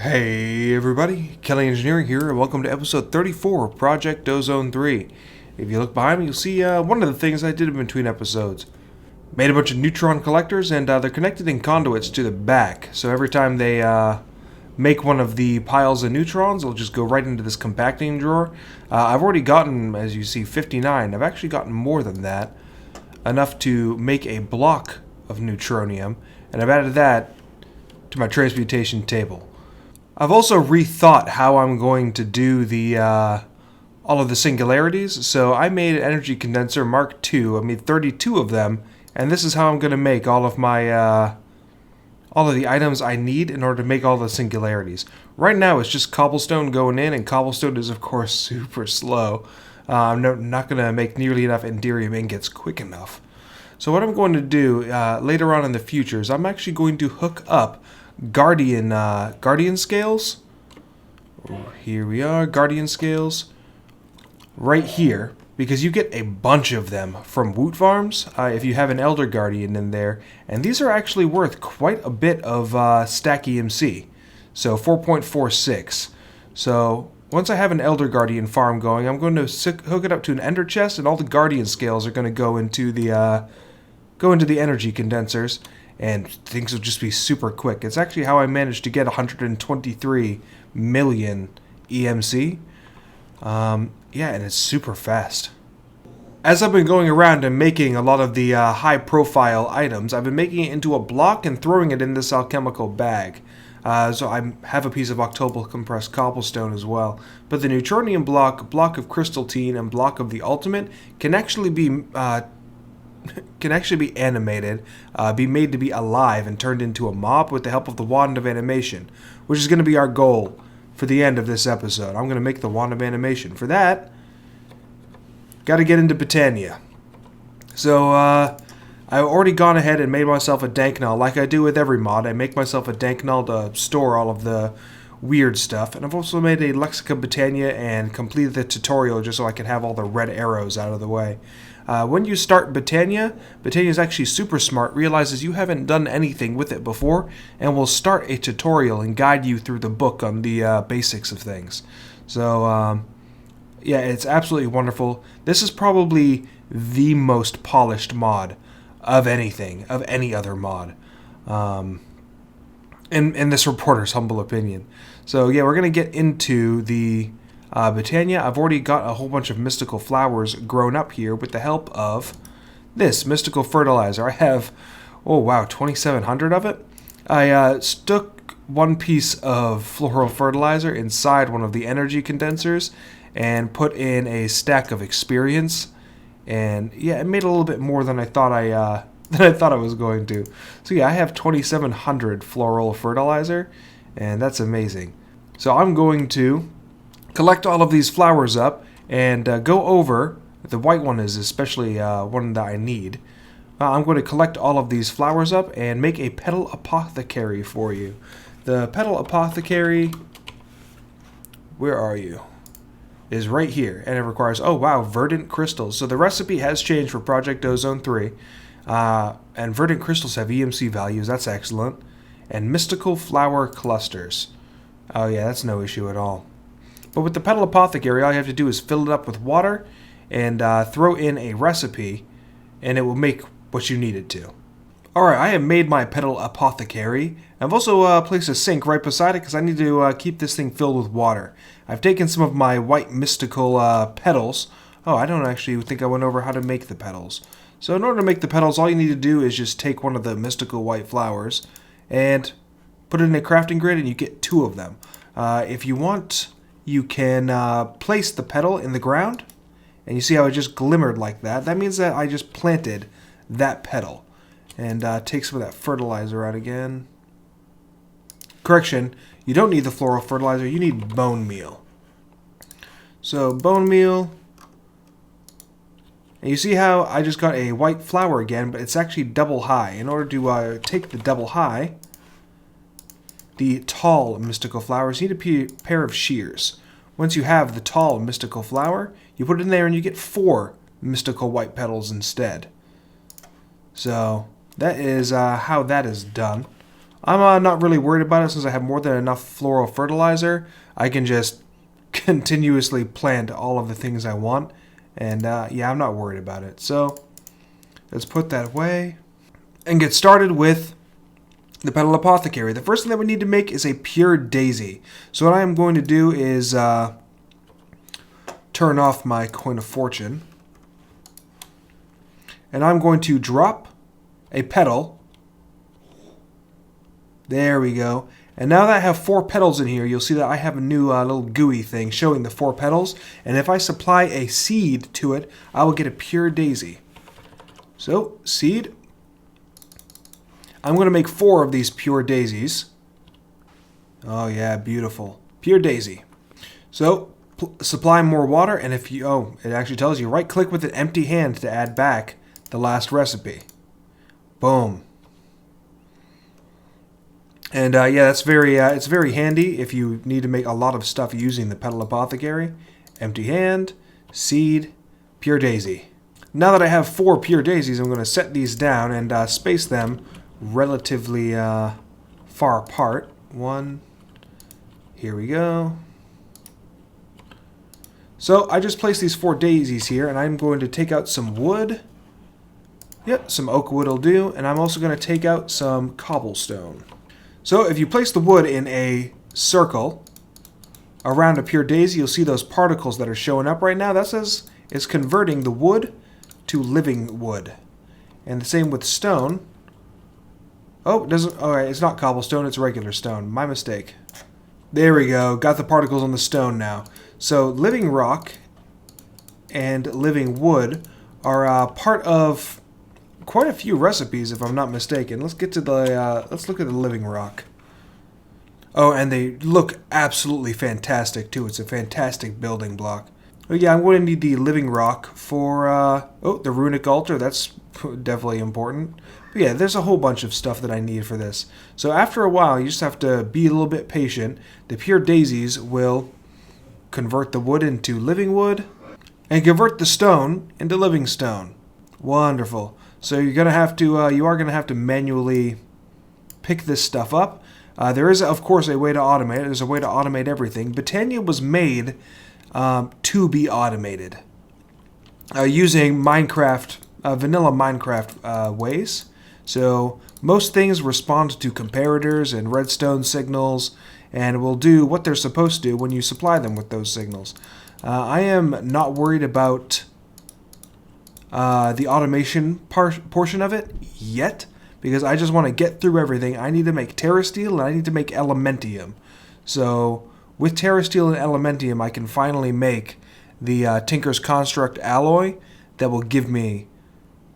Hey everybody, Kelly Engineering here, and welcome to episode 34 of Project Ozone 3. If you look behind me, you'll see one of the things I did in between episodes. Made a bunch of neutron collectors, and they're connected in conduits to the back, so every time they make one of the piles of neutrons, it'll just go right into this compacting drawer. I've already gotten, as you see, 59. I've actually gotten more than that, enough to make a block of neutronium, and I've added that to my transmutation table. I've also rethought how I'm going to do the all of the singularities. So I made an energy condenser Mark II. I made 32 of them, and this is how I'm going to make all of my all of the items I need in order to make all the singularities. Right now, it's just cobblestone going in, and cobblestone is of course super slow. I'm not going to make nearly enough enderium ingots quick enough. So what I'm going to do later on in the future is I'm actually going to hook up guardian scales. Here we are, guardian scales, right here, because you get a bunch of them from Woot Farms if you have an Elder Guardian in there, and these are actually worth quite a bit of stack EMC, so 4.46. So once I have an Elder Guardian farm going, I'm going to hook it up to an Ender chest, and all the Guardian scales are going to go into the energy condensers. And things will just be super quick. It's actually how I managed to get 123 million EMC. Yeah, and it's super fast. As I've been going around and making a lot of the high-profile items, I've been making it into a block and throwing it in this alchemical bag. So I have a piece of octuple compressed cobblestone as well. But the neutronium block of crystalline, and block of the ultimate can actually be animated, be made to be alive and turned into a mob with the help of the Wand of Animation, which is going to be our goal for the end of this episode. I'm going to make the Wand of Animation. For that, got to get into Botania. So, I've already gone ahead and made myself a dank null, like I do with every mod. I make myself a dank null to store all of the weird stuff, and I've also made a Lexica Botania and completed the tutorial just so I can have all the red arrows out of the way. When you start Botania is actually super smart, realizes you haven't done anything with it before, and will start a tutorial and guide you through the book on the basics of things. So, yeah, it's absolutely wonderful. This is probably the most polished mod of anything, of any other mod. In this reporter's humble opinion. So yeah, we're going to get into the Botania. I've already got a whole bunch of mystical flowers grown up here with the help of this mystical fertilizer. I have, oh wow, 2,700 of it. I stuck one piece of floral fertilizer inside one of the energy condensers and put in a stack of experience. And yeah, it made a little bit more than I thought I was going to. So yeah, I have 2,700 floral fertilizer, and that's amazing. So I'm going to collect all of these flowers up and go over. The white one is especially one that I need. I'm going to collect all of these flowers up and make a petal apothecary for you. The petal apothecary, where are you? Is right here, and it requires, oh wow, verdant crystals. So the recipe has changed for Project Ozone 3. And verdant crystals have EMC values, that's excellent. And mystical flower clusters. Oh yeah, that's no issue at all. But with the petal apothecary, all you have to do is fill it up with water and throw in a recipe, and it will make what you need it to. Alright, I have made my petal apothecary. I've also placed a sink right beside it because I need to keep this thing filled with water. I've taken some of my white mystical petals. Oh, I don't actually think I went over how to make the petals. So in order to make the petals, all you need to do is just take one of the mystical white flowers and put it in a crafting grid, and you get 2 of them. If you want, you can place the petal in the ground, and you see how it just glimmered like that. That means that I just planted that petal. And take some of that fertilizer out again. Correction, you don't need the floral fertilizer, you need bone meal. So bone meal. And you see how I just got a white flower again, but it's actually double high. In order to take the double high, the tall mystical flowers, you need a pair of shears. Once you have the tall mystical flower, you put it in there and you get 4 mystical white petals instead. So that is how that is done. I'm not really worried about it since I have more than enough floral fertilizer. I can just continuously plant all of the things I want. And yeah, I'm not worried about it. So let's put that away and get started with the petal apothecary. The first thing that we need to make is a pure daisy. So what I am going to do is turn off my coin of fortune. And I'm going to drop a petal. There we go. And now that I have 4 petals in here, you'll see that I have a new little gooey thing showing the 4 petals. And if I supply a seed to it, I will get a pure daisy. So, seed. I'm going to make 4 of these pure daisies. Oh yeah, beautiful. Pure daisy. So, supply more water, and if you... Oh, it actually tells you, right-click with an empty hand to add back the last recipe. Boom. And yeah, that's it's very handy if you need to make a lot of stuff using the petal apothecary. Empty hand, seed, pure daisy. Now that I have 4 pure daisies, I'm going to set these down and space them relatively far apart. 1. Here we go. So I just placed these 4 daisies here, and I'm going to take out some wood. Yep, some oak wood will do, and I'm also going to take out some cobblestone. So if you place the wood in a circle around a pure daisy, you'll see those particles that are showing up right now. That says it's converting the wood to living wood. And the same with stone. Oh, it doesn't. Alright, it's not cobblestone, it's regular stone. My mistake. There we go. Got the particles on the stone now. So living rock and living wood are part of quite a few recipes, if I'm not mistaken. Let's get to the let's look at the living rock. Oh, and they look absolutely fantastic too. It's a fantastic building block. Oh yeah, I'm going to need the living rock for oh, the runic altar. That's definitely important. But yeah, there's a whole bunch of stuff that I need for this. So after a while, you just have to be a little bit patient. The pure daisies will convert the wood into living wood and convert the stone into living stone. Wonderful. So you're gonna have to you are gonna have to manually pick this stuff up. There is, of course, a way to automate it. There's a way to automate everything. Botania was made to be automated using Minecraft, vanilla Minecraft ways. So most things respond to comparators and redstone signals, and will do what they're supposed to when you supply them with those signals. I am not worried about the automation portion of it yet, because I just want to get through everything. I need to make Terra steel and I need to make elementium. So with Terra steel and elementium, I can finally make the Tinker's Construct alloy that will give me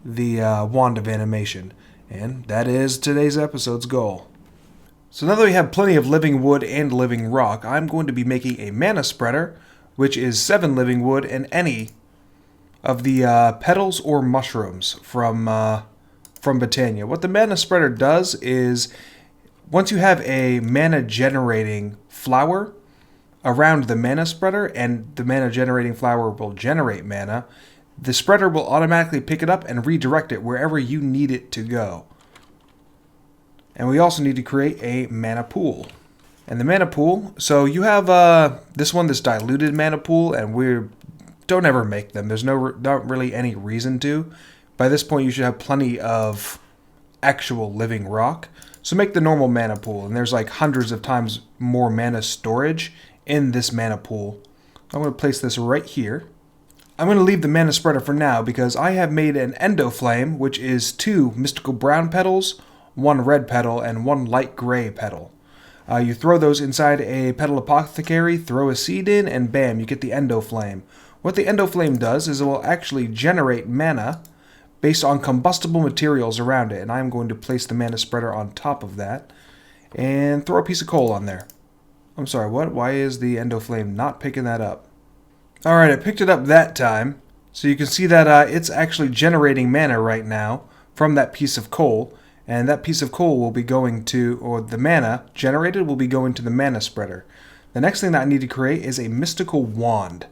the wand of animation. And that is today's episode's goal. So now that we have plenty of living wood and living rock, I'm going to be making a mana spreader, which is 7 living wood and any of the petals or mushrooms from Botania. What the mana spreader does is, once you have a mana generating flower around the mana spreader, and the mana generating flower will generate mana, the spreader will automatically pick it up and redirect it wherever you need it to go. And we also need to create a mana pool. And the mana pool, so you have this diluted mana pool, and we don't ever make them. There's not really any reason to. By this point, you should have plenty of actual living rock. So make the normal mana pool, and there's like hundreds of times more mana storage in this mana pool. I'm going to place this right here. I'm going to leave the mana spreader for now because I have made an endo flame, which is 2 mystical brown petals, 1 red petal, and 1 light gray petal. You throw those inside a petal apothecary, throw a seed in, and bam, you get the endo flame. What the endo flame does is it will actually generate mana based on combustible materials around it, and I'm going to place the mana spreader on top of that and throw a piece of coal on there. I'm sorry, what? Why is the endo flame not picking that up? Alright, I picked it up that time, so you can see that it's actually generating mana right now from that piece of coal, and that piece of coal will be going to, or the mana generated will be going to the mana spreader. The next thing that I need to create is a mystical wand.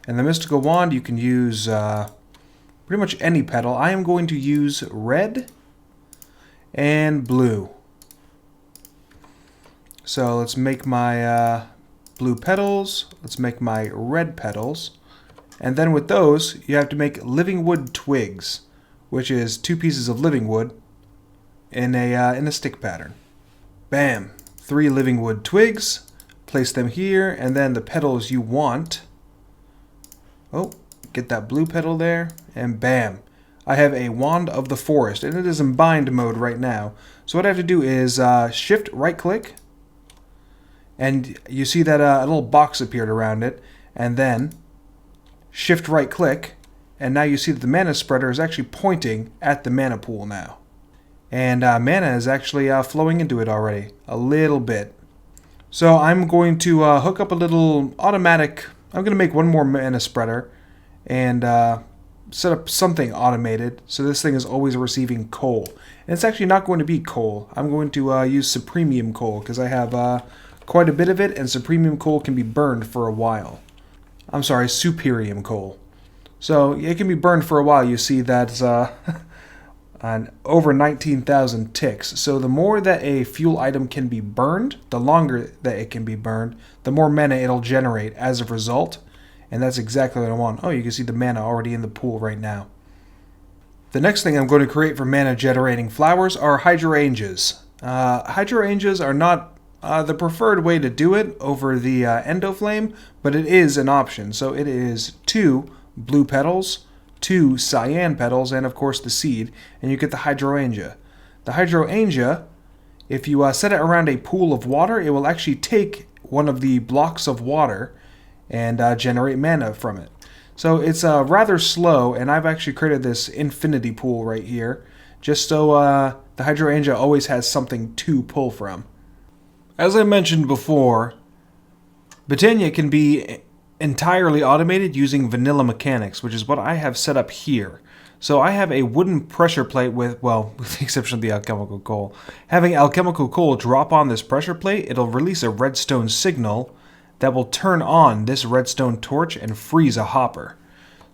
And the mystical wand, you can use pretty much any petal. I am going to use red and blue. So let's make my blue petals. Let's make my red petals. And then with those, you have to make living wood twigs, which is 2 pieces of living wood in a stick pattern. Bam! 3 living wood twigs. Place them here, and then the petals you want. Oh, get that blue petal there, and bam! I have a wand of the forest, and it is in bind mode right now. So what I have to do is shift right click, and you see that a little box appeared around it, and then shift right click, and now you see that the mana spreader is actually pointing at the mana pool now. And mana is actually flowing into it already, a little bit. So I'm going to hook up a little automatic, I'm going to make one more mana spreader, and set up something automated, so this thing is always receiving coal. And it's actually not going to be coal. I'm going to use supremium coal, because I have quite a bit of it, and supremium coal can be burned for a while. I'm sorry, superium coal. So it can be burned for a while. You see that's over 19,000 ticks. So the more that a fuel item can be burned, the longer that it can be burned, the more mana it'll generate as a result. And that's exactly what I want. Oh, you can see the mana already in the pool right now. The next thing I'm going to create for mana generating flowers are hydrangeas. Hydrangeas are not the preferred way to do it over the endoflame, but it is an option. So it is 2 blue petals, 2 cyan petals, and of course the seed, and you get the hydrangea. The hydrangea, if you set it around a pool of water, it will actually take one of the blocks of water and generate mana from it. So it's rather slow, and I've actually created this infinity pool right here, just so the hydrangea always has something to pull from. As I mentioned before, Botania can be entirely automated using vanilla mechanics, which is what I have set up here. So I have a wooden pressure plate with, well, with the exception of the alchemical coal. Having alchemical coal drop on this pressure plate, it'll release a redstone signal that will turn on this redstone torch and freeze a hopper.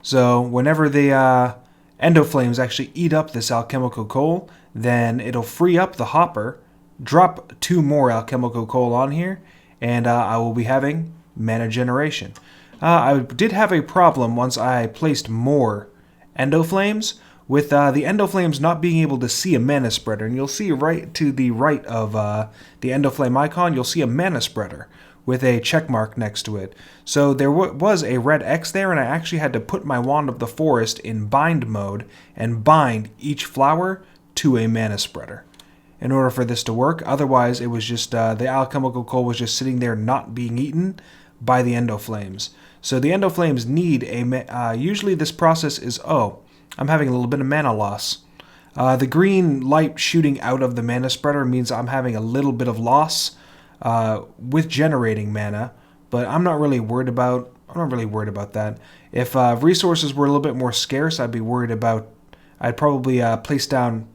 So whenever the endoflames actually eat up this alchemical coal, then it'll free up the hopper, drop 2 more alchemical coal on here, and I will be having mana generation. I did have a problem once I placed more endoflames with the endoflames not being able to see a mana spreader. And you'll see right to the right of the endoflame icon, you'll see a mana spreader with a check mark next to it. So there was a red X there, and I actually had to put my wand of the forest in bind mode and bind each flower to a mana spreader in order for this to work. Otherwise, it was just the alchemical coal was just sitting there not being eaten by the endoflames. So the endoflames need a usually this process is, oh, I'm having a little bit of mana loss. The green light shooting out of the mana spreader means I'm having a little bit of loss with generating mana, but I'm not really worried about that. If resources were a little bit more scarce, I'd be worried about, I'd probably place down,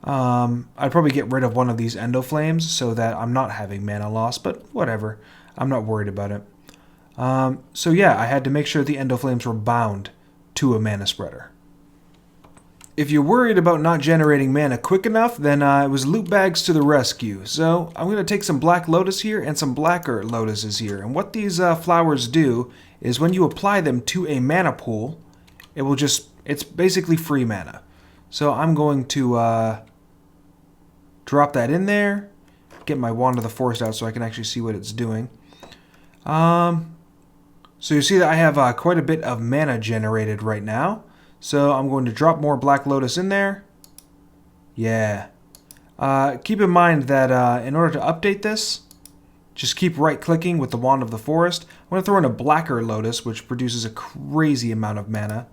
I'd probably get rid of one of these endoflames so that I'm not having mana loss, but whatever. I'm not worried about it. So yeah, I had to make sure the endoflames were bound to a mana spreader. If you're worried about not generating mana quick enough, then it was loot bags to the rescue. So I'm going to take some black lotus here and some blacker lotuses here. And what these flowers do is when you apply them to a mana pool, it will just, it's basically free mana. So I'm going to drop that in there, get my wand of the forest out so I can actually see what it's doing. So you see that I have quite a bit of mana generated right now. So I'm going to drop more black lotus in there. Yeah. Keep in mind that in order to update this, just keep right clicking with the wand of the forest. I'm going to throw in a blacker lotus, which produces a crazy amount of mana.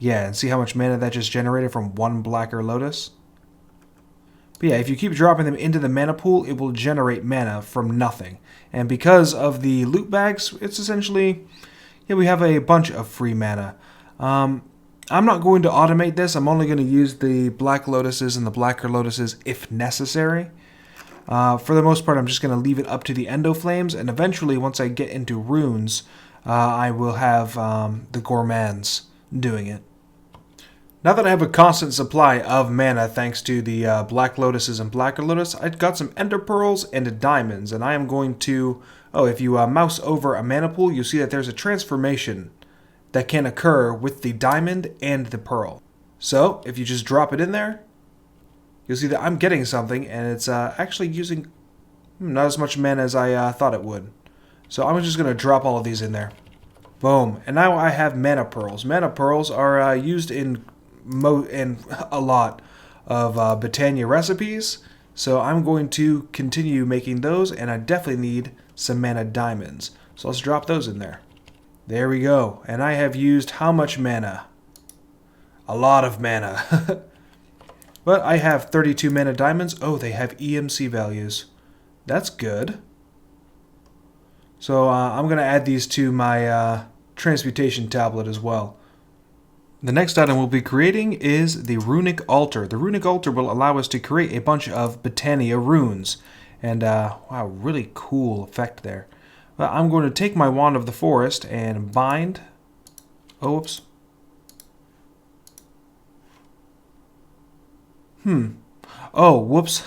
Yeah, and see how much mana that just generated from one blacker lotus? But yeah, if you keep dropping them into the mana pool, it will generate mana from nothing. And because of the loot bags, it's essentially, yeah, we have a bunch of free mana. I'm not going to automate this. I'm only going to use the black lotuses and the blacker lotuses if necessary. For the most part, I'm just going to leave it up to the endoflames, and eventually, once I get into runes, I will have the gourmands doing it. Now that I have a constant supply of mana thanks to the Black Lotuses and Blacker Lotus, I've got some Ender Pearls and Diamonds, and I am going to... Oh, if you mouse over a mana pool, you'll see that there's a transformation that can occur with the Diamond and the Pearl. So, if you just drop it in there, you'll see that I'm getting something, and it's actually using not as much mana as I thought it would. So I'm just going to drop all of these in there. Boom. And now I have Mana Pearls. Mana Pearls are used in a lot of Botania recipes, so I'm going to continue making those, and I definitely need some Mana Diamonds. So let's drop those in there. There we go. And I have used how much mana? A lot of mana. But I have 32 Mana Diamonds. Oh, they have EMC values. That's good. So I'm going to add these to my transmutation tablet as well. The next item we'll be creating is the Runic Altar. The Runic Altar will allow us to create a bunch of Botania runes. And, wow, really cool effect there. But I'm going to take my Wand of the Forest and bind... Oh, whoops. Oh, whoops.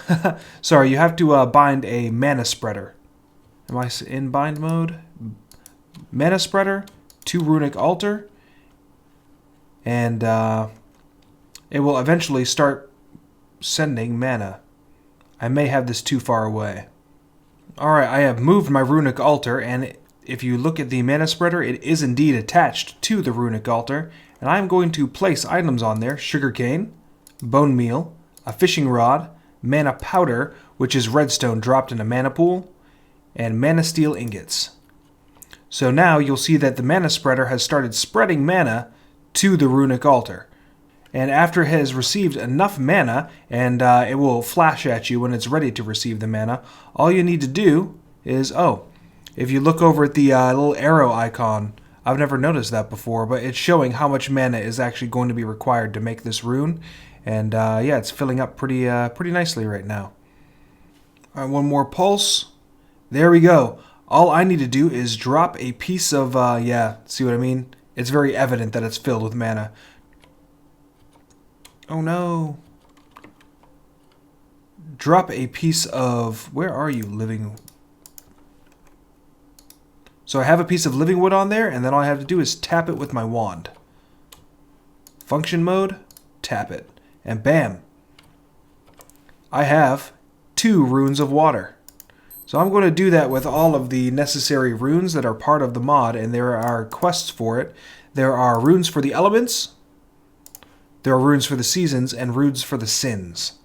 Sorry, you have to bind a Mana Spreader. Am I in bind mode? Mana Spreader to Runic Altar. And it will eventually start sending mana. I may have this too far away. Alright, I have moved my Runic Altar, and if you look at the Mana Spreader, it is indeed attached to the Runic Altar. And I'm going to place items on there. Sugarcane, bone meal, a fishing rod, mana powder, which is redstone dropped in a mana pool, and mana steel ingots. So now you'll see that the Mana Spreader has started spreading mana to the Runic Altar. And after it has received enough mana, and it will flash at you when it's ready to receive the mana, all you need to do is, if you look over at the little arrow icon, I've never noticed that before, but it's showing how much mana is actually going to be required to make this rune. And yeah, it's filling up pretty nicely right now. All right, one more pulse. There we go. All I need to do is drop a piece of, yeah, see what I mean? It's very evident that it's filled with mana. Oh no. Drop a piece of... Where are you, living... So I have a piece of living wood on there, and then all I have to do is tap it with my wand. Function mode, tap it. And bam. I have 2 runes of water. So I'm going to do that with all of the necessary runes that are part of the mod, and there are quests for it. There are runes for the elements, there are runes for the seasons, and runes for the sins.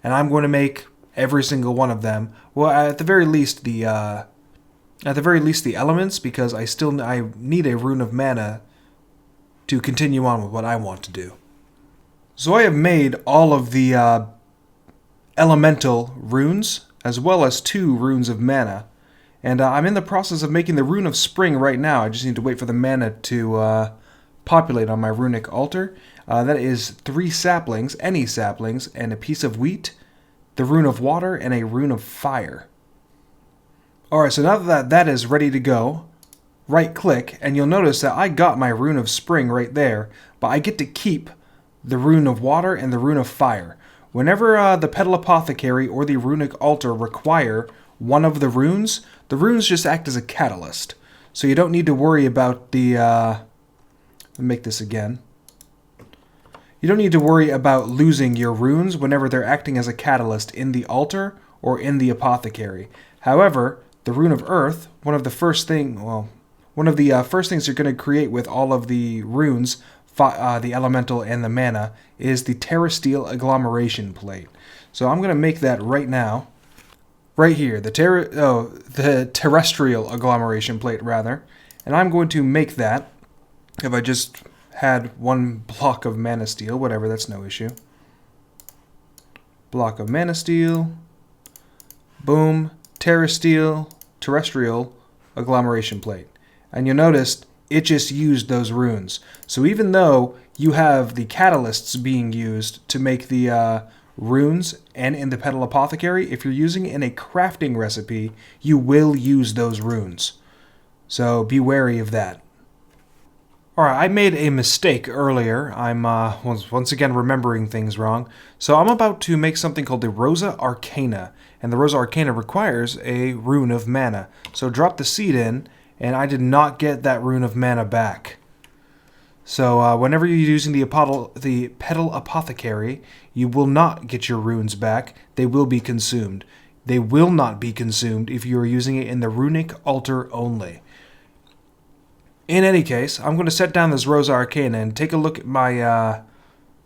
And I'm going to make every single one of them. Well, at the very least the elements, because I need a rune of mana to continue on with what I want to do. So I have made all of the elemental runes, as well as 2 runes of mana. And I'm in the process of making the Rune of Spring right now. I just need to wait for the mana to populate on my Runic Altar. That is 3 saplings, any saplings, and a piece of wheat, the Rune of Water, and a Rune of Fire. Alright, so now that that is ready to go, right-click, and you'll notice that I got my Rune of Spring right there, but I get to keep the Rune of Water and the Rune of Fire. Whenever the Petal Apothecary or the Runic Altar require one of the runes just act as a catalyst. So you don't need to worry about the... let me make this again. You don't need to worry about losing your runes whenever they're acting as a catalyst in the altar or in the apothecary. However, the Rune of Earth, one of the first things you're going to create with all of the runes, the elemental and the mana, is the Terra Steel Agglomeration Plate. So I'm going to make that right now. Right here, the Terrestrial Agglomeration Plate, rather. And I'm going to make that, if I just had 1 block of mana steel, whatever, that's no issue. Block of mana steel. Boom. Terrestrial Agglomeration Plate. And you'll notice it just used those runes. So even though you have the catalysts being used to make the runes and in the Petal Apothecary, if you're using it in a crafting recipe, you will use those runes. So be wary of that. Alright, I made a mistake earlier. I'm once again remembering things wrong. So I'm about to make something called the Rosa Arcana. And the Rosa Arcana requires a rune of mana. So drop the seed in, and I did not get that rune of mana back. So whenever you're using the Petal Apothecary, you will not get your runes back. They will be consumed. They will not be consumed if you are using it in the Runic Altar only. In any case, I'm going to set down this Rosa Arcana and take a look at my,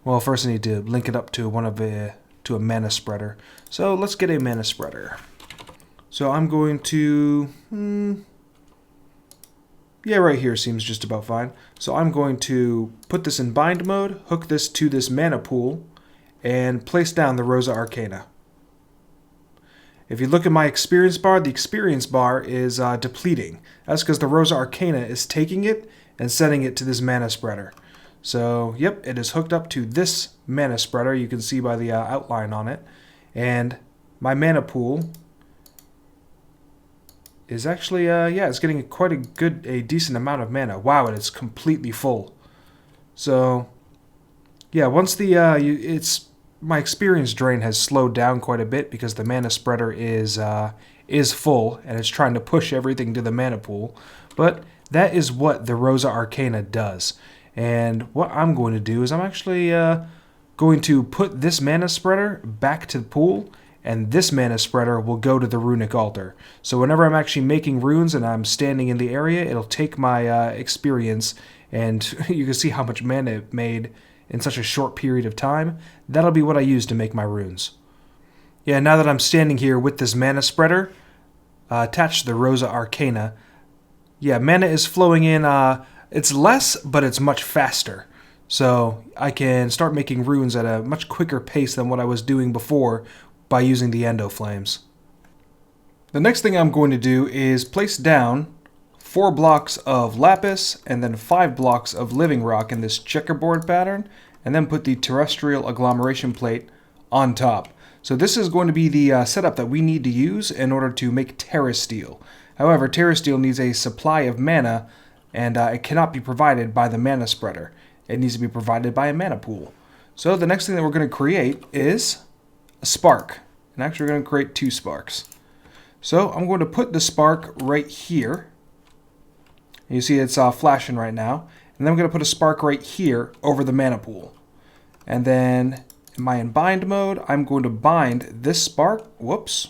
well, first I need to link it up to to a mana spreader. So let's get a mana spreader. So I'm going to, yeah, right here seems just about fine. So I'm going to put this in bind mode, hook this to this mana pool, and place down the Rosa Arcana. If you look at my experience bar, the experience bar is depleting. That's because the Rosa Arcana is taking it and sending it to this mana spreader. So, yep, it is hooked up to this mana spreader. You can see by the outline on it. And my mana pool is actually, yeah, it's getting quite a decent amount of mana. Wow, it is completely full. So, yeah, once my experience drain has slowed down quite a bit because the mana spreader is full and it's trying to push everything to the mana pool. But that is what the Rosa Arcana does. And what I'm going to do is I'm actually going to put this mana spreader back to the pool, and this mana spreader will go to the Runic Altar. So whenever I'm actually making runes and I'm standing in the area, it'll take my experience, and you can see how much mana it made in such a short period of time. That'll be what I use to make my runes. Yeah, now that I'm standing here with this mana spreader attached to the Rosa Arcana, yeah, mana is flowing in. It's less, but it's much faster. So I can start making runes at a much quicker pace than what I was doing before by using the Endo Flames. The next thing I'm going to do is place down 4 blocks of lapis and then 5 blocks of living rock in this checkerboard pattern, and then put the terrestrial agglomeration plate on top. So this is going to be the setup that we need to use in order to make Terra Steel. However, Terra Steel needs a supply of mana, and it cannot be provided by the mana spreader. It needs to be provided by a mana pool. So the next thing that we're going to create is a spark. And actually we're going to create 2 sparks. So I'm going to put the spark right here. You see it's flashing right now. And then I'm going to put a spark right here over the mana pool. And then in bind mode, I'm going to bind this spark. Whoops.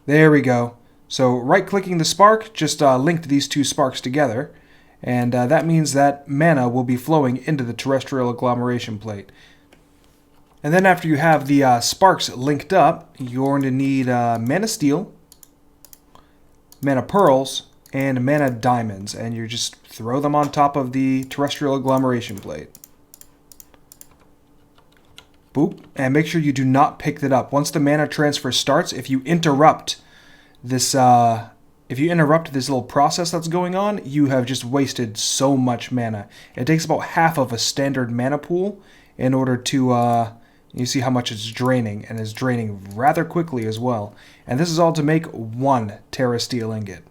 There we go. So right-clicking the spark just linked these 2 sparks together. And that means that mana will be flowing into the terrestrial agglomeration plate. And then after you have the sparks linked up, you're going to need mana steel, mana pearls, and mana diamonds, and you just throw them on top of the terrestrial agglomeration plate. Boop, and make sure you do not pick that up. Once the mana transfer starts, if you interrupt this little process that's going on, you have just wasted so much mana. It takes about half of a standard mana pool in order to you see how much it's draining, and it's draining rather quickly as well. And this is all to make 1 Terra Steel ingot.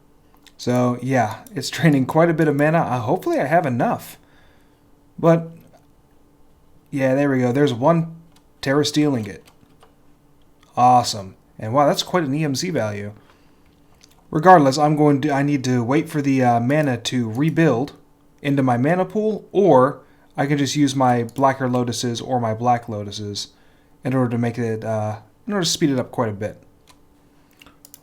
So yeah, it's draining quite a bit of mana. Hopefully I have enough. But yeah, there we go. There's 1 Terra Steel ingot. Awesome. And wow, that's quite an EMZ value. Regardless, I need to wait for the mana to rebuild into my mana pool, or I can just use my blacker lotuses or my black lotuses in order to make it, in order to speed it up quite a bit.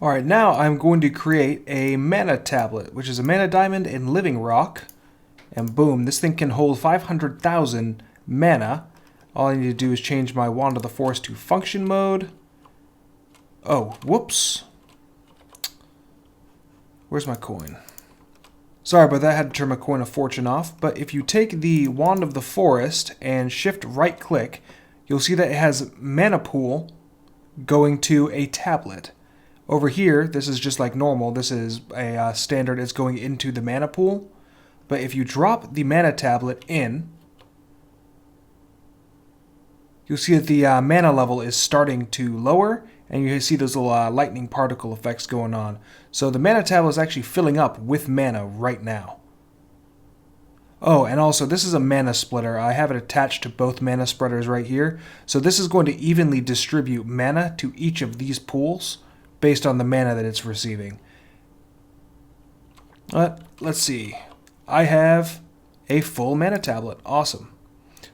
Alright, now I'm going to create a mana tablet, which is a mana diamond and living rock. And boom, this thing can hold 500,000 mana. All I need to do is change my Wand of the Forest to function mode. Oh, whoops. Where's my coin? Sorry about that, I had to turn my coin of fortune off. But if you take the Wand of the Forest and shift right click, you'll see that it has mana pool going to a tablet. Over here, this is just like normal. This is a standard, it's going into the mana pool. But if you drop the mana tablet in, you'll see that the mana level is starting to lower, and you see those little lightning particle effects going on. So the mana tablet is actually filling up with mana right now. Oh, and also this is a mana splitter. I have it attached to both mana spreaders right here. So this is going to evenly distribute mana to each of these pools based on the mana that it's receiving. Let's see. I have a full mana tablet. Awesome.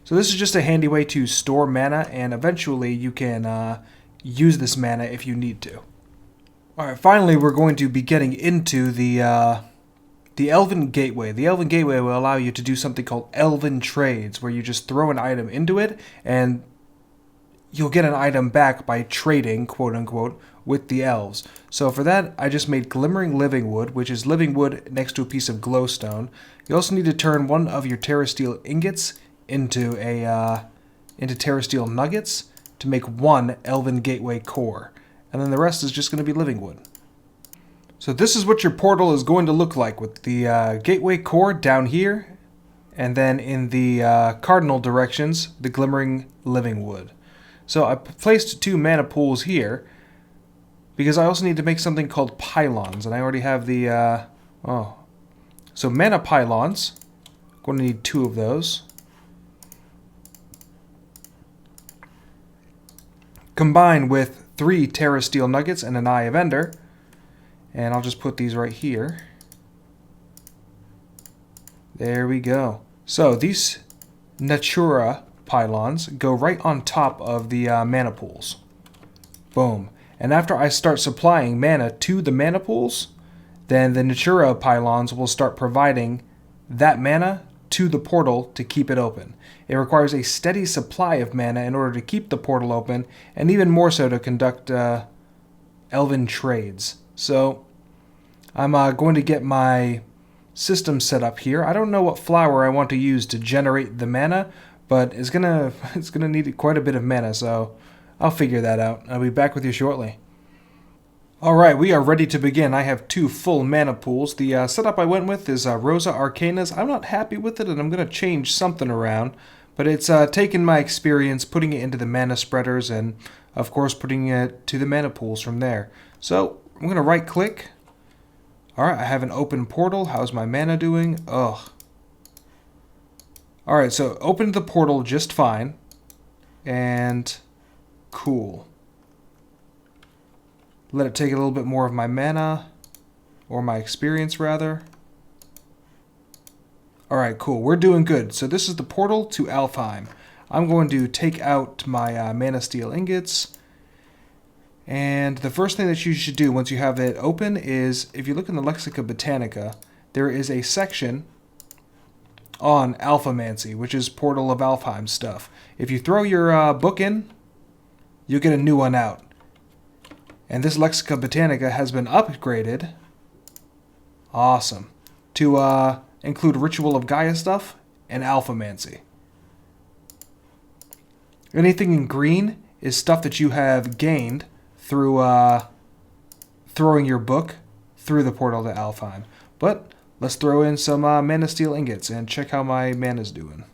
So this is just a handy way to store mana, and eventually you can use this mana if you need to. Alright, finally we're going to be getting into the Elven Gateway. The Elven Gateway will allow you to do something called Elven Trades, where you just throw an item into it, and you'll get an item back by trading, quote-unquote, with the elves. So for that, I just made Glimmering Living Wood, which is living wood next to a piece of glowstone. You also need to turn one of your Terra Steel ingots into Terra Steel nuggets to make one Elven Gateway core. And then the rest is just going to be living wood. So this is what your portal is going to look like, with the gateway core down here, and then in the cardinal directions, the Glimmering Living Wood. So I placed 2 mana pools here, because I also need to make something called pylons, and I already have the, So mana pylons, I'm going to need 2 of those. Combined with 3 Terra Steel nuggets and an Eye of Ender. And I'll just put these right here. There we go. So these Natura pylons go right on top of the mana pools. Boom. And after I start supplying mana to the mana pools, then the Natura pylons will start providing that mana to the portal to keep it open. It requires a steady supply of mana in order to keep the portal open, and even more so to conduct elven trades. So I'm going to get my system set up here. I don't know what flower I want to use to generate the mana, but it's gonna need quite a bit of mana, so I'll figure that out. I'll be back with you shortly. Alright, we are ready to begin. I have 2 full mana pools. The setup I went with is Rosa Arcanas. I'm not happy with it, and I'm going to change something around. But it's taken my experience, putting it into the mana spreaders, and of course putting it to the mana pools from there. So I'm going to right click. Alright, I have an open portal. How's my mana doing? Ugh. Alright, so opened the portal just fine. And cool. Let it take a little bit more of my mana, or my experience rather. Alright, cool. We're doing good. So this is the portal to Alfheim. I'm going to take out my mana steel ingots. And the first thing that you should do once you have it open is, if you look in the Lexica Botanica, there is a section on Alphamancy, which is Portal of Alfheim stuff. If you throw your book in, you'll get a new one out. And this Lexica Botanica has been upgraded, awesome, to include Ritual of Gaia stuff and Alphamancy. Anything in green is stuff that you have gained through throwing your book through the portal to Alfheim. But let's throw in some mana steel ingots and check how my mana's doing.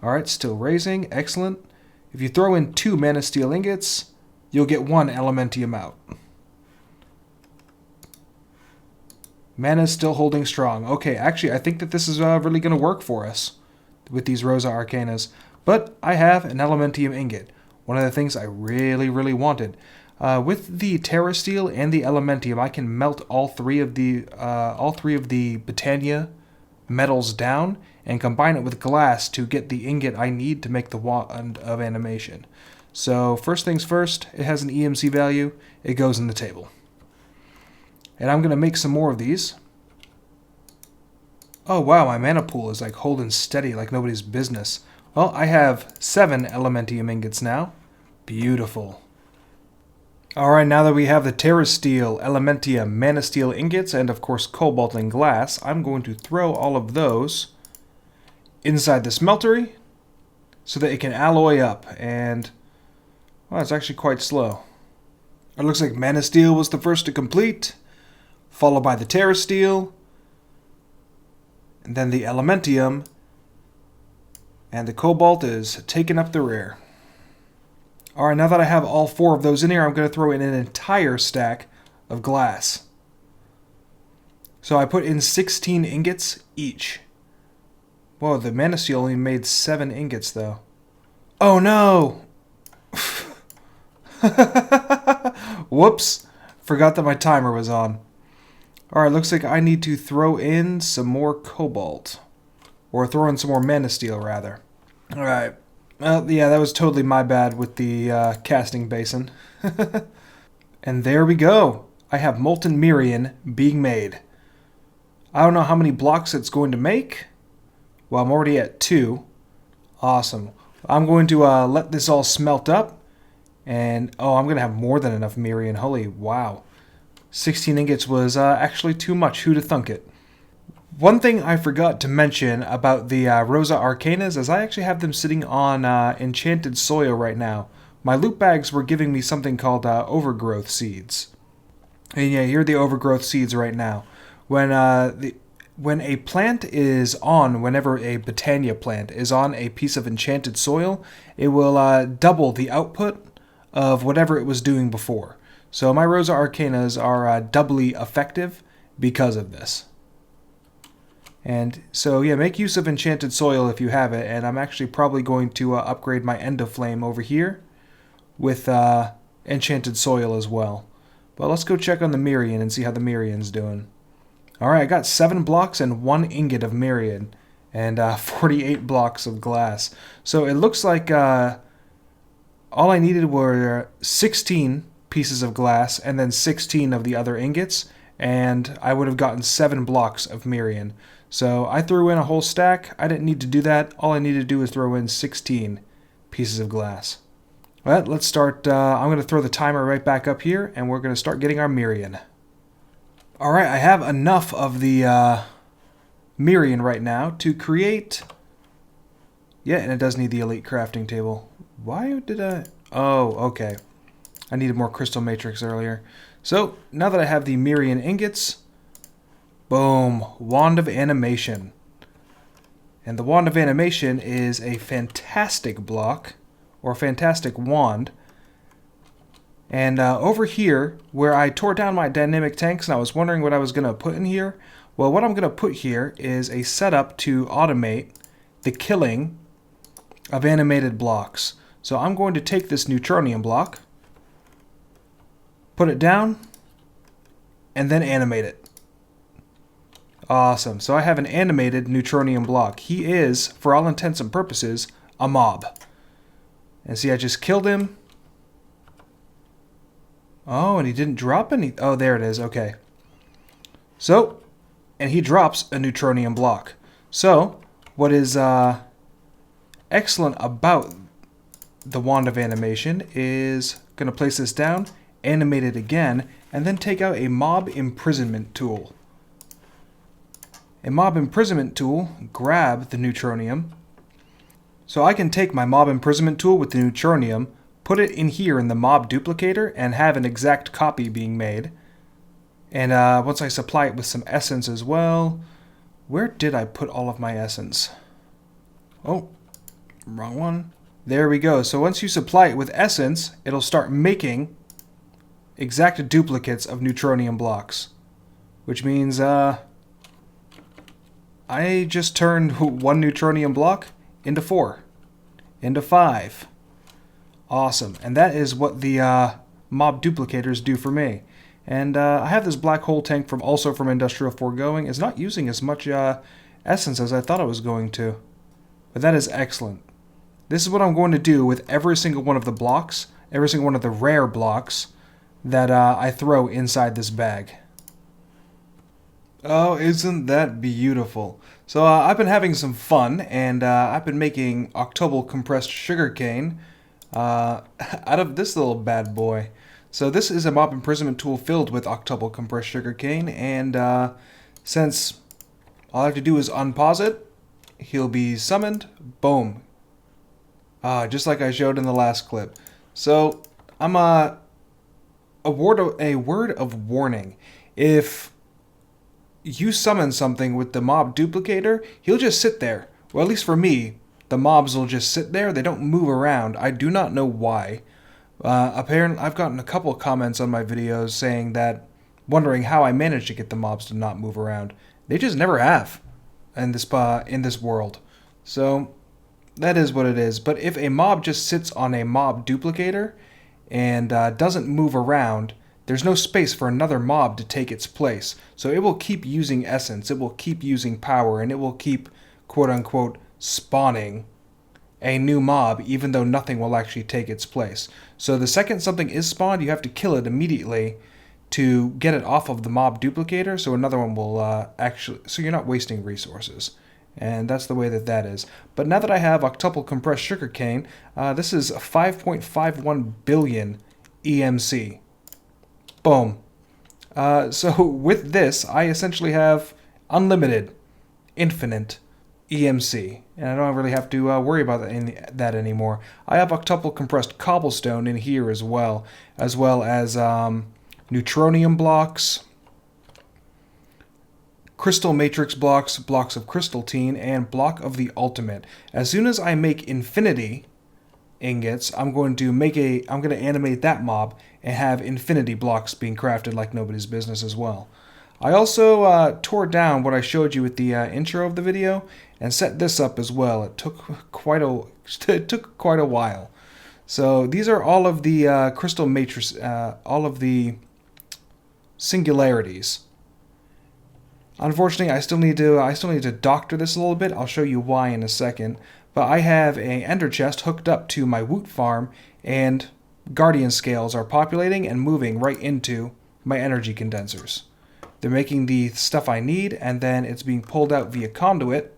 Alright, still raising, excellent. If you throw in 2 mana steel ingots, you'll get 1 Elementium out. Mana's still holding strong. Okay, actually, I think that this is really going to work for us with these Rosa Arcanas. But I have an Elementium ingot, one of the things I really, really wanted. With the Terra Steel and the Elementium, I can melt all three of the Botania metals down and combine it with glass to get the ingot I need to make the wand of animation. So first things first, it has an EMC value, it goes in the table. And I'm going to make some more of these. Oh wow, my mana pool is like holding steady like nobody's business. Well, I have 7 Elementium ingots now. Beautiful. Alright, now that we have the Terra Steel, Elementium, Mana Steel ingots, and of course Cobalt and Glass, I'm going to throw all of those inside the smeltery so that it can alloy up, and well, it's actually quite slow. It looks like Mana Steel was the first to complete, followed by the Terra Steel, and then the Elementium, and the Cobalt is taking up the rear. Alright, now that I have all 4 of those in here, I'm going to throw in an entire stack of glass. So I put in 16 ingots each. Whoa, the mana seal only made 7 ingots though. Oh no! Whoops! Forgot that my timer was on. Alright, looks like I need to throw in some more cobalt. Or throw in some more mana steel, rather. Alright. Well, yeah, that was totally my bad with the casting basin. And there we go. I have molten Mirian being made. I don't know how many blocks it's going to make. Well, I'm already at 2. Awesome. I'm going to let this all smelt up. And, oh, I'm going to have more than enough Mirian. Holy wow. 16 ingots was actually too much. Who'd have thunk it? One thing I forgot to mention about the Rosa Arcanas is I actually have them sitting on enchanted soil right now. My loot bags were giving me something called overgrowth seeds. And yeah, here are the overgrowth seeds right now. When a plant is on, whenever a Botania plant is on a piece of enchanted soil, it will double the output of whatever it was doing before. So my Rosa Arcanas are doubly effective because of this. And so yeah, make use of enchanted soil if you have it, and I'm actually probably going to upgrade my End of Flame over here with enchanted soil as well. But let's go check on the Mirian and see how the Mirian's doing. Alright, I got 7 blocks and 1 ingot of Mirian, and 48 blocks of glass. So it looks like all I needed were 16 pieces of glass and then 16 of the other ingots, and I would have gotten 7 blocks of Mirian. So I threw in a whole stack. I didn't need to do that. All I needed to do is throw in 16 pieces of glass. Well, let's start. I'm going to throw the timer right back up here, and we're going to start getting our Mirian. Alright, I have enough of the Mirian right now to create... Yeah, and it does need the elite crafting table. Why did I... Oh, okay. I needed more crystal matrix earlier. So, now that I have the Mirian ingots... Boom! Wand of Animation. And the Wand of Animation is a fantastic block, or fantastic wand. And over here, where I tore down my dynamic tanks and I was wondering what I was going to put in here, well, what I'm going to put here is a setup to automate the killing of animated blocks. So I'm going to take this neutronium block, put it down, and then animate it. Awesome. So I have an animated neutronium block. He is, for all intents and purposes, a mob. And see, I just killed him. Oh, and he didn't drop any... Oh, there it is. Okay. So, and he drops a neutronium block. So, what is excellent about the Wand of Animation is going to place this down, animate it again, and then take out a mob imprisonment tool. A mob imprisonment tool, grab the neutronium. So I can take my mob imprisonment tool with the neutronium, put it in here in the mob duplicator, and have an exact copy being made. And once I supply it with some essence as well... Where did I put all of my essence? Oh, wrong one. There we go. So once you supply it with essence, it'll start making exact duplicates of neutronium blocks. Which means, I just turned 1 neutronium block into 4. Into 5. Awesome. And that is what the mob duplicators do for me. And I have this black hole tank from Industrial Foregoing. It's not using as much essence as I thought it was going to. But that is excellent. This is what I'm going to do with every single one of the blocks, every single one of the rare blocks that I throw inside this bag. Oh, isn't that beautiful? So I've been having some fun, and I've been making octobal compressed sugarcane out of this little bad boy. So this is a mob imprisonment tool filled with octobal compressed sugarcane, and since all I have to do is unpause it, he'll be summoned. Boom. Just like I showed in the last clip. So I'm a word of warning. If you summon something with the mob duplicator, he'll just sit there. Well, at least for me, the mobs will just sit there. They don't move around. I do not know why. Apparently, I've gotten a couple of comments on my videos saying that, wondering how I managed to get the mobs to not move around. They just never have in this world. So that is what it is. But if a mob just sits on a mob duplicator and doesn't move around, there's no space for another mob to take its place. So it will keep using essence, it will keep using power, and it will keep, quote unquote, spawning a new mob, even though nothing will actually take its place. So the second something is spawned, you have to kill it immediately to get it off of the mob duplicator, so another one will so you're not wasting resources. And that's the way that is. But now that I have octuple compressed sugarcane, this is 5.51 billion EMC. Boom. So with this, I essentially have unlimited, infinite EMC, and I don't really have to worry about that anymore. I have octuple compressed cobblestone in here as well as neutronium blocks, crystal matrix blocks, blocks of crystalline, and block of the ultimate. As soon as I make infinity ingots, I'm going to animate that mob and have infinity blocks being crafted like nobody's business as well. I also tore down what I showed you with the intro of the video and set this up as well. It took quite a while. So these are all of the crystal matrix, all of the singularities. Unfortunately, I still need to doctor this a little bit. I'll show you why in a second. But I have a ender chest hooked up to my woot farm, and guardian scales are populating and moving right into my energy condensers. They're making the stuff I need, and then it's being pulled out via conduit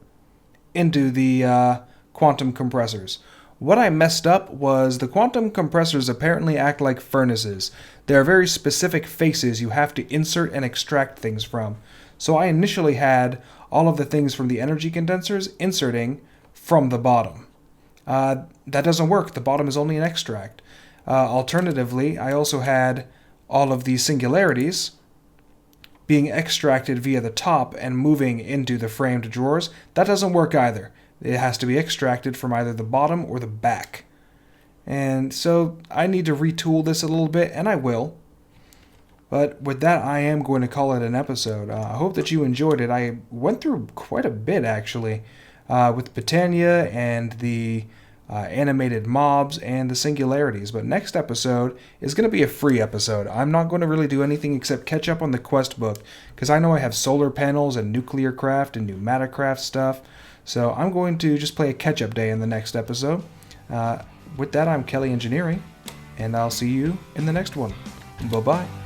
into the quantum compressors. What I messed up was the quantum compressors apparently act like furnaces. There are very specific faces you have to insert and extract things from. So I initially had all of the things from the energy condensers inserting from the bottom. That doesn't work. The bottom is only an extract. Alternatively, I also had all of the singularities being extracted via the top and moving into the framed drawers. That doesn't work either. It has to be extracted from either the bottom or the back. And so I need to retool this a little bit, and I will. But with that, I am going to call it an episode. I hope that you enjoyed it. I went through quite a bit, actually, with Botania and the animated mobs and the singularities. But next episode is going to be a free episode. I'm not going to really do anything except catch up on the quest book, because I know I have solar panels and nuclear craft and pneumatic craft stuff. So I'm going to just play a catch-up day in the next episode. With that, I'm Kelly Engineering, and I'll see you in the next one. Bye-bye.